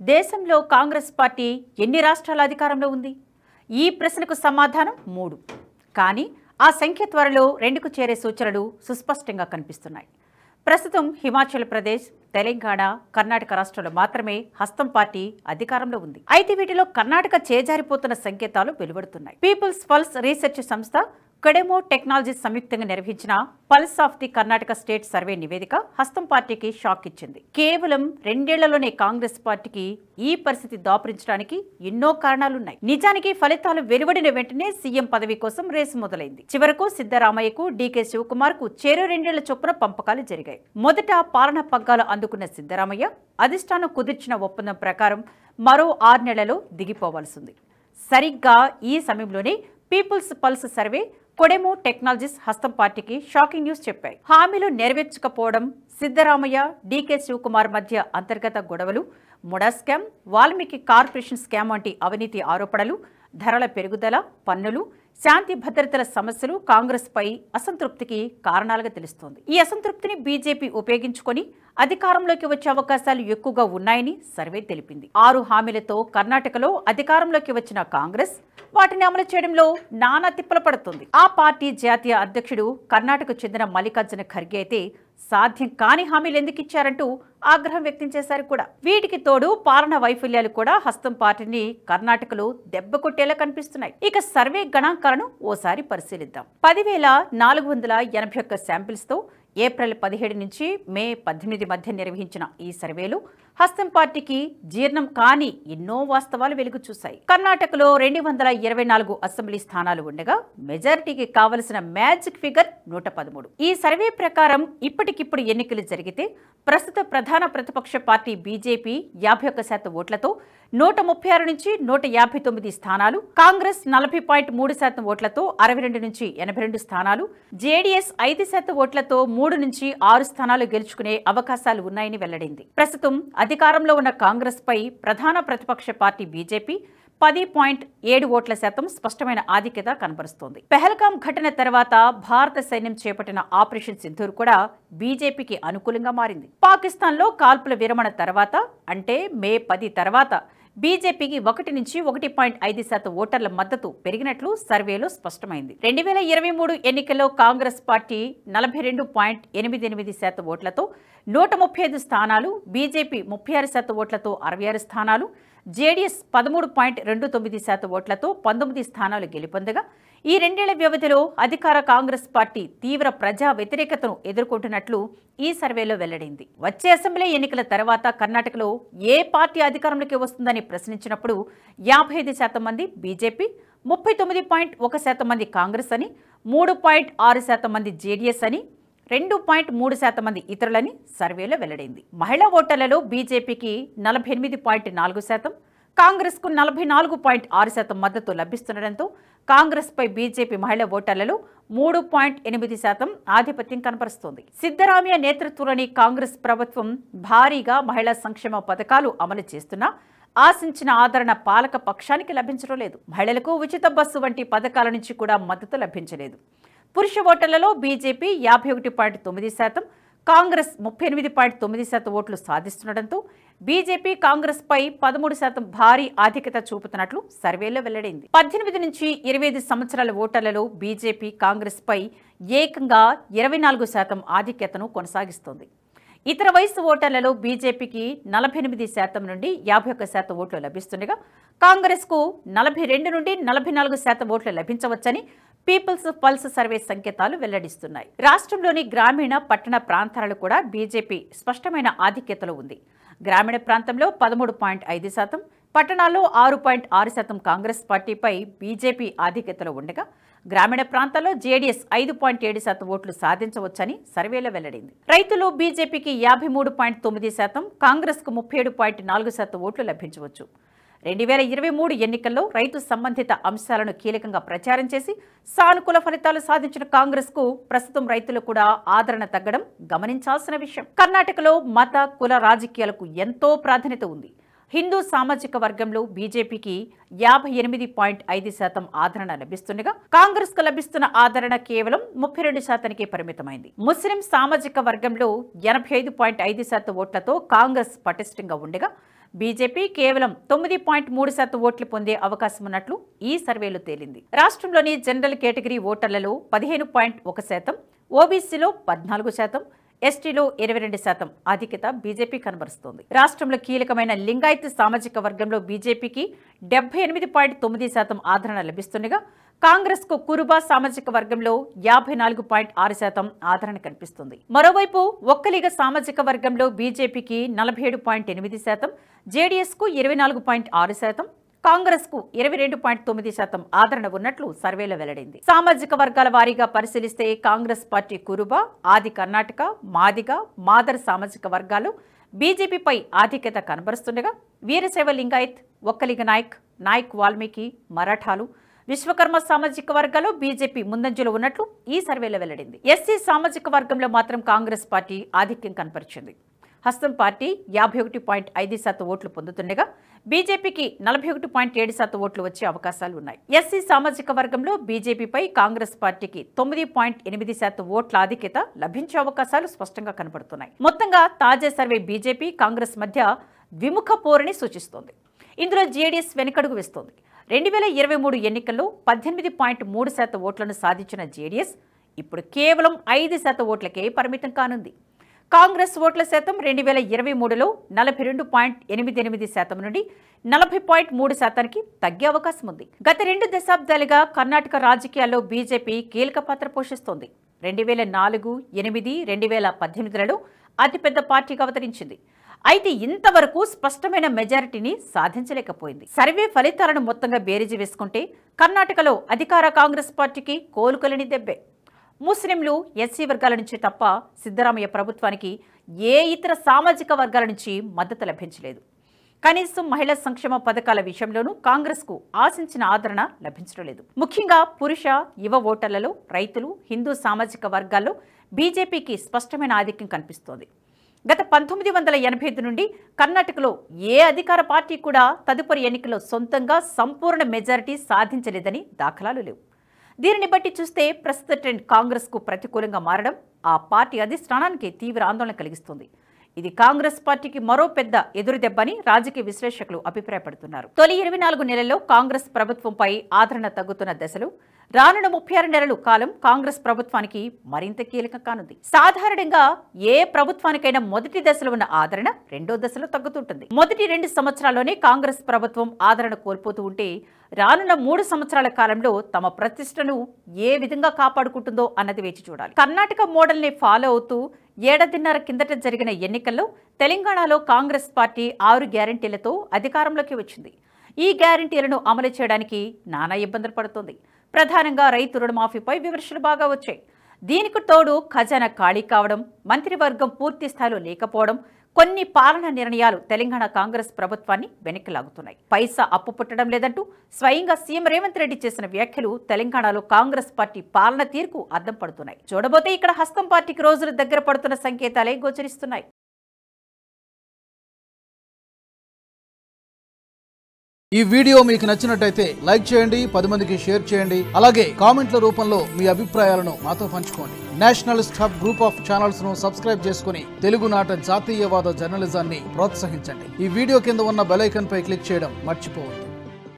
దేశంలో కాంగ్రెస్ పార్టీ ఎన్ని రాష్ట్రాల అధికారంలో ఉంది? ఈ ప్రశ్నకు సమాధానం 3. కానీ ఆ సంఖ్య త్వరలో 2కు చేరే సూచనలు సుస్పష్టంగా కనిపిస్తున్నాయి. ప్రస్తుతం హిమాచల్ ప్రదేశ్, తెలంగాణ, కర్ణాటక రాష్ట్రాల్లో మాత్రమే హస్తం పార్టీ అధికారంలో ఉంది. అయితే వీటిలో కర్ణాటక చేజారిపోతున్న సంకేతాలు వెలువడుతున్నాయి. పీపుల్స్ పల్స్ రీసెర్చ్ సంస్థ కొడెమో టెక్నాలజీస్ సంయుక్తంగా నిర్వహించిన pulse of the Karnataka state survey నివేదిక హస్తం పార్టీకి షాక్ ఇచ్చింది. కేవలం 2 ఏళ్లలోనే కాంగ్రెస్ పార్టీకి ఈ పరిస్థితి దాపురించడానికి ఎన్నో కారణాలున్నాయి. నిజానికి ఫలితాలు వెలువడిన వెంటనే సీఎం పదవి కోసం రేసు మొదలైంది. చివరకు సిద్ధరామయ్యకు, డీకే శివకుమార్ కు చెరో 2 ఏళ్ల చొప్పున పంపకాలు జరిగాయి. మొదట పాలన పగ్గాలు అందుకున్న సిద్ధరామయ్య అధిష్టానం కుదిర్చిన ఒప్పందం ప్రకారం మరో 6 నెలల్లో దిగిపోవాల్సింది. సరిగ్గా ఈ సమయంలోనే పీపుల్స్ పల్స్ సర్వే, కొడెమో టెక్నాలజీస్ హస్తం పార్టీకి షాకింగ్ న్యూస్ చెప్పాయి. హామీలు నెరవేర్చకపోవడం, సిద్ధరామయ్య, డీకే శివకుమార్ మధ్య అంతర్గత గొడవలు, MUDA scam, Valmiki corporation scam వంటి అవినీతి ఆరోపణలు, ధరల పెరుగుదల, పన్నులు, శాంతి భద్రతల సమస్యలు కాంగ్రెస్ పై అసంతృప్తికి కారణాలుగా తెలుస్తోంది. ఈ అసంతృప్తిని బీజేపీ ఉపయోగించుకొని అధికారంలోకి వచ్చే అవకాశాలు ఎక్కువగా ఉన్నాయని సర్వే తెలిపింది. 6 హామీలతో కర్ణాటకలో అధికారంలోకి వచ్చిన కాంగ్రెస్ వాటిని అమలు చేయడంలో నానా తిప్పలు పడుతుంది. ఆ పార్టీ జాతీయ అధ్యక్షుడు కర్ణాటకకు చెందిన మల్లికార్జున ఖర్గే అయితే సాధ్యం కాని హామీలు ఎందుకు ఇచ్చారంటూ ఆగ్రహం వ్యక్తం చేశారు కూడా. వీటికి తోడు పాలన వైఫల్యాలు కూడా హస్తం పార్టీని కర్ణాటకలో దెబ్బ కొట్టేలా కనిపిస్తున్నాయి. ఇక సర్వే గణాంకాలను ఓసారి పరిశీలిద్దాం. 10,481 శాంపిల్స్ తో ఏప్రిల్ 17 నుంచి మే 18 మధ్య నిర్వహించిన ఈ సర్వేలు హస్తం పార్టీకి జీర్ణం కాని ఎన్నో వాస్తవాలు వెలుగు చూశాయి. కర్ణాటకలో 224 అసెంబ్లీ స్థానాలు ఉండగా మెజారిటీకి కావలసిన మ్యాజిక్ ఫిగర్ 113. ఈ సర్వే ప్రకారం ఇప్పటికిప్పుడు ఎన్నికలు జరిగితే ప్రస్తుత ప్రధాన ప్రతిపక్ష పార్టీ బీజేపీ 51% ఓట్లతో 136 నుంచి 159 స్థానాలు, కాంగ్రెస్ 40.3% ఓట్లతో 62 నుంచి 82 స్థానాలు, జేడీఎస్ 5% ఓట్లతో 3 నుంచి 6 స్థానాలు గెలుచుకునే అవకాశాలు ఉన్నాయని వెల్లడింది. ప్రస్తుతం అధికారంలో ఉన్న కాంగ్రెస్ పై ప్రధాన ప్రతిపక్ష పార్టీ బీజేపీ 10.7 ఓట్ల శాతం స్పష్టమైన ఆధిక్యత కనబరుస్తోంది. పెహల్గాం ఘటన తర్వాత భారత సైన్యం చేపట్టిన ఆపరేషన్ సింధూర్ కూడా బీజేపీకి అనుకూలంగా మారింది. పాకిస్తాన్లో కాల్పుల విరమణ తర్వాత అంటే మే 10 తర్వాత బీజేపీకి 1 నుంచి 1.5% ఓటర్ల మద్దతు పెరిగినట్లు సర్వేలో స్పష్టమైంది. 2023 ఎన్నికల్లో కాంగ్రెస్ పార్టీ 42.88% ఓట్లతో 135 స్థానాలు, బీజేపీ 36% ఓట్లతో 66 స్థానాలు, జేడీఎస్ 13.29% ఓట్లతో 19 స్థానాలు గెలుపొందగా ఈ 2 ఏళ్ల వ్యవధిలో అధికార కాంగ్రెస్ పార్టీ తీవ్ర ప్రజా వ్యతిరేకతను ఎదుర్కొంటున్నట్లు ఈ సర్వేలో వెల్లడైంది. వచ్చే అసెంబ్లీ ఎన్నికల తర్వాత కర్ణాటకలో ఏ పార్టీ అధికారంలోకి వస్తుందని ప్రశ్నించినప్పుడు 55% మంది బీజేపీ, 39.1% మంది కాంగ్రెస్ అని, 3.6% మంది జేడీఎస్ అని, 2.3% మంది ఇతరులని సర్వేలో వెల్లడైంది. మహిళా ఓటర్లలో బీజేపీకి 48.4%, కాంగ్రెస్కు 44.6% మద్దతు లభిస్తుండటంతో కాంగ్రెస్ పై బీజేపీ మహిళా ఓటర్లలో 3.8% ఆధిపత్యం కనపరుస్తోంది. సిద్ధరామయ్య నేతృత్వంలోని కాంగ్రెస్ ప్రభుత్వం భారీగా మహిళా సంక్షేమ పథకాలు అమలు చేస్తున్నా ఆశించిన ఆదరణ పాలక పక్షానికి లభించడం లేదు. మహిళలకు ఉచిత బస్సు వంటి పథకాల నుంచి కూడా మద్దతు లభించలేదు. పురుష ఓటర్లలో బీజేపీ 51.9%, కాంగ్రెస్ 38.9% ఓట్లు సాధిస్తుండటంతో బీజేపీ కాంగ్రెస్ పై 13% భారీ ఆధిక్యత చూపుతున్నట్లు సర్వేలో వెల్లడైంది. 18 నుంచి 25 సంవత్సరాల ఓటర్లలో బీజేపీ కాంగ్రెస్ పై ఏకంగా 24% ఆధిక్యతను కొనసాగిస్తోంది. ఇతర వయసు ఓటర్లలో బీజేపీకి 48% నుండి 51% ఓట్లు లభిస్తుండగా కాంగ్రెస్కు 42 నుండి 44% ఓట్లు లభించవచ్చని పీపుల్స్ పల్స్ సర్వే సంకేతాలు వెల్లడిస్తున్నాయి. రాష్ట్రంలోని గ్రామీణ, పట్టణ ప్రాంతాలలో కూడా బీజేపీ స్పష్టమైన ఆధిక్యతలో ఉంది. గ్రామీణ ప్రాంతంలో 13.5%, పట్టణాల్లో 6.6% కాంగ్రెస్ పార్టీపై బీజేపీ ఆధిక్యతలో ఉండగా గ్రామీణ ప్రాంతాల్లో జేడీఎస్ 5.7% ఓట్లు సాధించవచ్చని సర్వేలో వెల్లడింది. రైతులు బీజేపీకి 53.9%, కాంగ్రెస్కు 37.4% ఓట్లు లభించవచ్చు. 2023 ఎన్నికల్లో రైతు సంబంధిత అంశాలను కీలకంగా ప్రచారం చేసి సానుకూల ఫలితాలు సాధించిన కాంగ్రెస్కు ప్రస్తుతం రైతులు కూడా ఆదరణ తగ్గడం గమనించాల్సిన విషయం. కర్ణాటకలో మత, కుల రాజకీయాలకు ఎంతో ప్రాధాన్యత ఉంది. హిందూ సామాజిక వర్గంలో బీజేపీకి 58.5% ఆదరణ లభిస్తుండగా కాంగ్రెస్కు లభిస్తున్న ఆదరణ కేవలం 32%కే పరిమితమైంది. ముస్లిం సామాజిక వర్గంలో 85.5% ఓట్లతో కాంగ్రెస్ పటిష్టంగా ఉండగా బీజేపీ కేవలం 9.3% ఓట్లు పొందే అవకాశం ఉన్నట్లు ఈ సర్వేలో తేలింది. రాష్ట్రంలోని జనరల్ కేటగిరీ ఓటర్లలో 15.1%, ఓబీసీలో 14%, ఎస్టీలో 22% ఆధిక్యత బీజేపీ కనబరుస్తోంది. రాష్ట్రంలో కీలకమైన లింగాయత్ సామాజిక వర్గంలో బీజేపీకి 78.9% ఆదరణ లభిస్తుండగా కాంగ్రెస్ కు కురుబా సామాజిక వర్గంలో 54.6% ఆదరణ కనిపిస్తుంది. మరోవైపు ఒక్కలిగ సామాజిక వర్గంలో బీజేపీకి 47.8%, జేడీఎస్ కు 24.6%, కాంగ్రెస్ కు 22.9% ఆదరణ ఉన్నట్లు సర్వేలో వెల్లడైంది. సామాజిక వర్గాల వారీగా పరిశీలిస్తే కాంగ్రెస్ పార్టీ కురుబా, ఆది కర్ణాటక, మాదిగ, మాదర్ సామాజిక వర్గాలు బీజేపీపై ఆధిక్యత కనబరుస్తుండగా వీరశైవ లింగాయత్, ఒక్కలిగ నాయక్, నాయక్ వాల్మీకి, మరాఠాలు, విశ్వకర్మ సామాజిక వర్గాల్లో బీజేపీ ముందంజలో ఉన్నట్లు ఈ సర్వేలో వెల్లడింది. ఎస్సీ సామాజిక వర్గంలో మాత్రం కాంగ్రెస్ పార్టీ ఆధిక్యం కనపరిచింది. హస్తం పార్టీ 51.5% ఓట్లు పొందుతుండగా బీజేపీకి 41.7% ఓట్లు వచ్చే అవకాశాలు ఉన్నాయి. ఎస్సీ సామాజిక వర్గంలో బీజేపీపై కాంగ్రెస్ పార్టీకి 9.8% ఓట్ల ఆధిక్యత లభించే అవకాశాలు స్పష్టంగా కనబడుతున్నాయి. మొత్తంగా తాజా సర్వే బీజేపీ కాంగ్రెస్ మధ్య ద్విముఖ పోరుని సూచిస్తోంది. ఇందులో జేడీఎస్ వెనుకడుగు వేస్తోంది. 2023 ఎన్నికల్లో 18.3% ఓట్లను సాధించిన జేడీఎస్ ఇప్పుడు కేవలం 5% ఓట్లకే పరిమితం కానుంది. కాంగ్రెస్ ఓట్ల శాతం 2023లో 42.88% నుండి 40.3%కి తగ్గే అవకాశం ఉంది. గత 2 దశాబ్దాలుగా కర్ణాటక రాజకీయాల్లో బీజేపీ కీలక పాత్ర పోషిస్తోంది. 2004, 8, 2018లలో అతిపెద్ద పార్టీగా అవతరించింది. అయితే ఇంతవరకు స్పష్టమైన మెజారిటీని సాధించలేకపోయింది. సర్వే ఫలితాలను మొత్తంగా బేరీజు వేసుకుంటే కర్ణాటకలో అధికార కాంగ్రెస్ పార్టీకి కోలుకోలేని దెబ్బే. ముస్లింలు, ఎస్సీ వర్గాల నుంచి తప్ప సిద్ధరామయ్య ప్రభుత్వానికి ఏ ఇతర సామాజిక వర్గాల నుంచి మద్దతు లభించలేదు. కనీసం మహిళా సంక్షేమ పథకాల విషయంలోనూ కాంగ్రెస్కు ఆశించిన ఆదరణ లభించడం లేదు. ముఖ్యంగా పురుష, యువ ఓటర్లలో, రైతులు, హిందూ సామాజిక వర్గాల్లో బీజేపీకి స్పష్టమైన ఆధిక్యం కనిపిస్తోంది. గత 1985 నుండి కర్ణాటకలో ఏ అధికార పార్టీ కూడా తదుపరి ఎన్నికల్లో సొంతంగా సంపూర్ణ మెజారిటీ సాధించలేదని దాఖలాలు లేవు. దీనిని బట్టి చూస్తే ప్రస్తుత ట్రెండ్ కాంగ్రెస్కు ప్రతికూలంగా మారడం ఆ పార్టీ అధిష్టానానికి తీవ్ర ఆందోళన కలిగిస్తుంది. ఇది కాంగ్రెస్ పార్టీకి మరో పెద్ద ఎదురుదెబ్బని రాజకీయ విశ్లేషకులు అభిప్రాయపడుతున్నారు. తొలి 24 నెలల్లో కాంగ్రెస్ ప్రభుత్వంపై ఆదరణ తగ్గుతున్న దశలో రానున్న 36 నెలల కాలం కాంగ్రెస్ ప్రభుత్వానికి మరింత కీలకం కానుంది. సాధారణంగా ఏ ప్రభుత్వానికైనా మొదటి దశలో ఉన్న ఆదరణ రెండో దశలో తగ్గుతుంటుంది. మొదటి 2 సంవత్సరాల్లోనే కాంగ్రెస్ ప్రభుత్వం ఆదరణ కోల్పోతూ ఉంటే రానున్న 3 సంవత్సరాల కాలంలో తమ ప్రతిష్టను ఏ విధంగా కాపాడుకుంటుందో అన్నది వేచి చూడాలి. కర్ణాటక మోడల్ ని ఫాలో అవుతూ ఏడాదిన్నర కిందట జరిగిన ఎన్నికల్లో తెలంగాణలో కాంగ్రెస్ పార్టీ 6 గ్యారంటీలతో అధికారంలోకి వచ్చింది. ఈ గ్యారంటీలను అమలు చేయడానికి నానా ఇబ్బందులు పడుతోంది. ప్రధానంగా రైతు రుణమాఫీపై విమర్శలు బాగా వచ్చాయి. దీనికి తోడు ఖజానా ఖాళీ కావడం, మంత్రివర్గం పూర్తి స్థాయిలో లేకపోవడం, కొన్ని పాలనా నిర్ణయాలు తెలంగాణ కాంగ్రెస్ ప్రభుత్వాన్ని వెనక్కి లాగుతున్నాయి. పైసా అప్పు పుట్టడం లేదంటూ స్వయంగా సీఎం రేవంత్ రెడ్డి చేసిన వ్యాఖ్యలు తెలంగాణలో కాంగ్రెస్ పార్టీ పాలన తీరుకు అద్దం పడుతున్నాయి. చూడబోతే ఇక్కడ హస్తం పార్టీకి రోజులు దగ్గర పడుతున్న సంకేతాలే గోచరిస్తున్నాయి. ఈ వీడియో మీకు నచ్చినట్టయితే లైక్ చేయండి, 10 మందికి షేర్ చేయండి. అలాగే కామెంట్ల రూపంలో మీ అభిప్రాయాలను మాతో పంచుకోండి. Nationalist hub group of channels ను సబ్స్క్రైబ్ చేసుకుని తెలుగునాట జాతీయవాద జర్నలిజాన్ని ప్రోత్సహించండి. ఈ వీడియో కింద ఉన్న బెల్ ఐకాన్ పై క్లిక్ చేయడం మర్చిపోవద్దు.